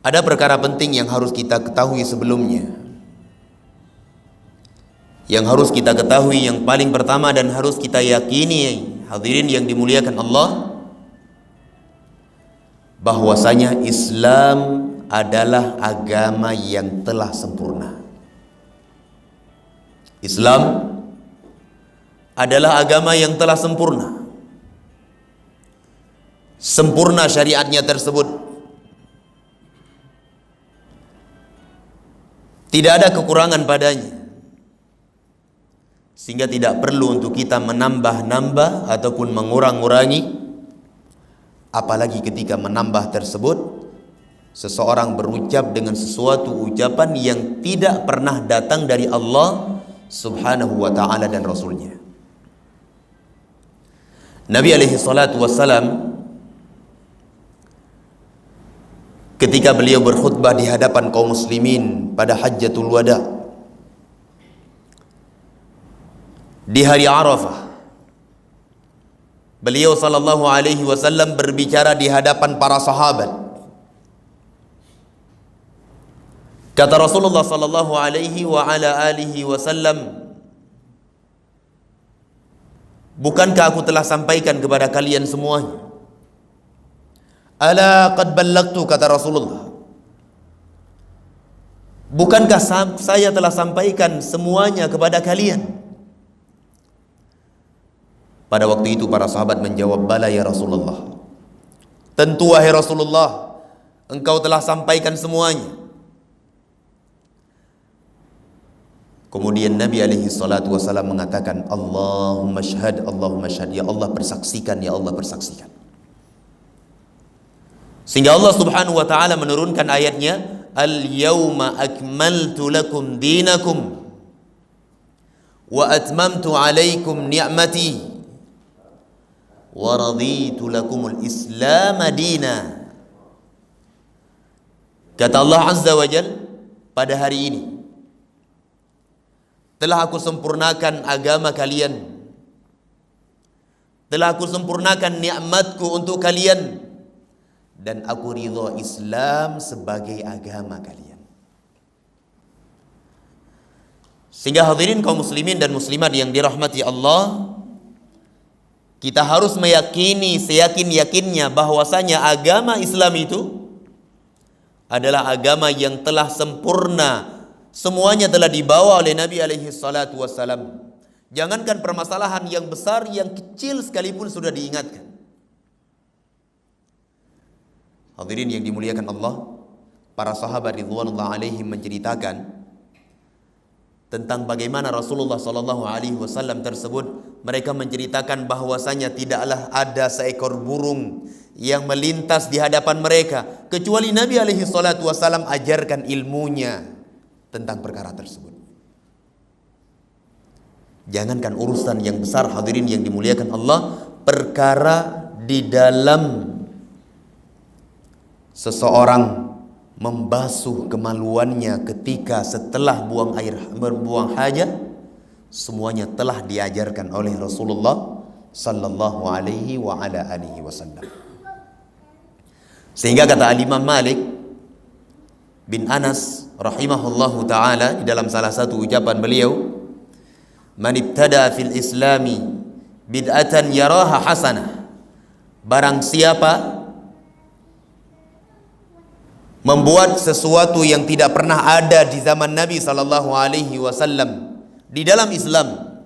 Ada perkara penting yang harus kita ketahui sebelumnya. Yang harus kita ketahui yang paling pertama dan harus kita yakini, hadirin yang dimuliakan Allah, bahwasanya Islam adalah agama yang telah sempurna. Islam adalah agama yang telah sempurna. Sempurna syariatnya tersebut. Tidak ada kekurangan padanya. Sehingga tidak perlu untuk kita menambah-nambah ataupun mengurang-urangi. Apalagi ketika menambah tersebut, seseorang berucap dengan sesuatu ucapan yang tidak pernah datang dari Allah Subhanahu wa ta'ala dan Rasulnya. Nabi alaihi salatu wassalam ketika beliau berkhutbah di hadapan kaum muslimin pada Hajjatul Wada di hari Arafah, beliau sallallahu alaihi wasallam berbicara di hadapan para sahabat. Kata Rasulullah sallallahu alaihi wa ala alihi wasallam, bukankah aku telah sampaikan kepada kalian semuanya? Ala qad ballagtu, kata Rasulullah. Bukankah saya telah sampaikan semuanya kepada kalian? Pada waktu itu para sahabat menjawab, bala ya Rasulullah. Tentu wahai Rasulullah, engkau telah sampaikan semuanya. Kemudian Nabi alaihi salatu wasallam mengatakan, Allahumma syahad, Allahumma syahad, ya Allah persaksikan, ya Allah persaksikan. Sehingga Allah Subhanahu wa ta'ala menurunkan ayatnya, al-yawma akmaltu lakum dinakum wa atmamtu alaikum ni'mati wa raditu lakumul islam dina. Kata Allah Azza wa Jal, pada hari ini telah aku sempurnakan agama kalian, telah aku sempurnakan nikmatku untuk kalian, dan aku ridha Islam sebagai agama kalian. Sehingga hadirin kaum muslimin dan muslimat yang dirahmati Allah, kita harus meyakini seyakin-yakinnya bahwasanya agama Islam itu adalah agama yang telah sempurna. Semuanya telah dibawa oleh Nabi alaihi salatu wassalam. Jangankan permasalahan yang besar, yang kecil sekalipun sudah diingatkan. Hadirin yang dimuliakan Allah, para sahabat ridwanullah alaihim menceritakan tentang bagaimana Rasulullah sallallahu alaihi wasallam tersebut, mereka menceritakan bahwasanya tidaklah ada seekor burung yang melintas di hadapan mereka kecuali Nabi alaihi salatu wasallam ajarkan ilmunya tentang perkara tersebut. Jangankan urusan yang besar, hadirin yang dimuliakan Allah, perkara di dalam seseorang membasuh kemaluannya ketika setelah berbuang hajat, semuanya telah diajarkan oleh Rasulullah sallallahu alaihi wa ala alihi wasallam. Sehingga kata Al-Imam Malik bin Anas rahimahullahu ta'ala di dalam salah satu ucapan beliau, man ibtada fil islami bid'atan yaraha hasanah, barang siapa membuat sesuatu yang tidak pernah ada di zaman Nabi sallallahu alaihi wasallam di dalam Islam,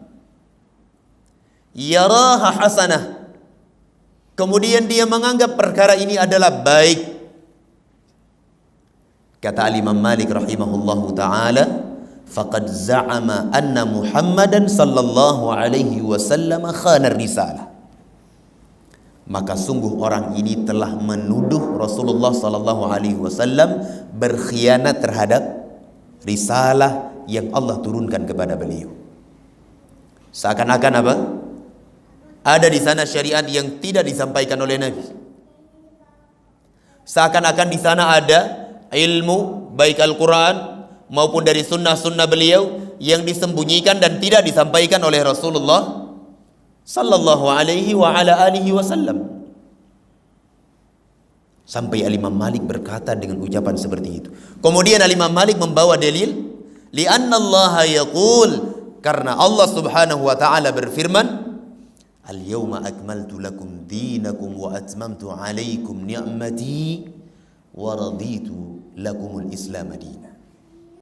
yaraha hasanah, kemudian dia menganggap perkara ini adalah baik. Kata Imam Malik rahimahullahu ta'ala, faqad za'ama anna Muhammadan sallallahu alaihi wasallam khana risalah, maka sungguh orang ini telah menuduh Rasulullah sallallahu alaihi wasallam berkhianat terhadap risalah yang Allah turunkan kepada beliau. Seakan-akan apa? Ada di sana syariat yang tidak disampaikan oleh Nabi. Seakan-akan di sana ada ilmu baik Al-Quran maupun dari sunnah-sunnah beliau yang disembunyikan dan tidak disampaikan oleh Rasulullah sallallahu alaihi wa ala alihi wasallam. Sampai Al-Imam Malik berkata dengan ucapan seperti itu. Kemudian Al-Imam Malik membawa dalil, li'anna Allah yaqul, karena Allah Subhanahu wa taala berfirman, al-yawma akmaltu lakum dinakum wa atmamtu 'alaikum ni'mati wa raditu lakumul Islam dinan.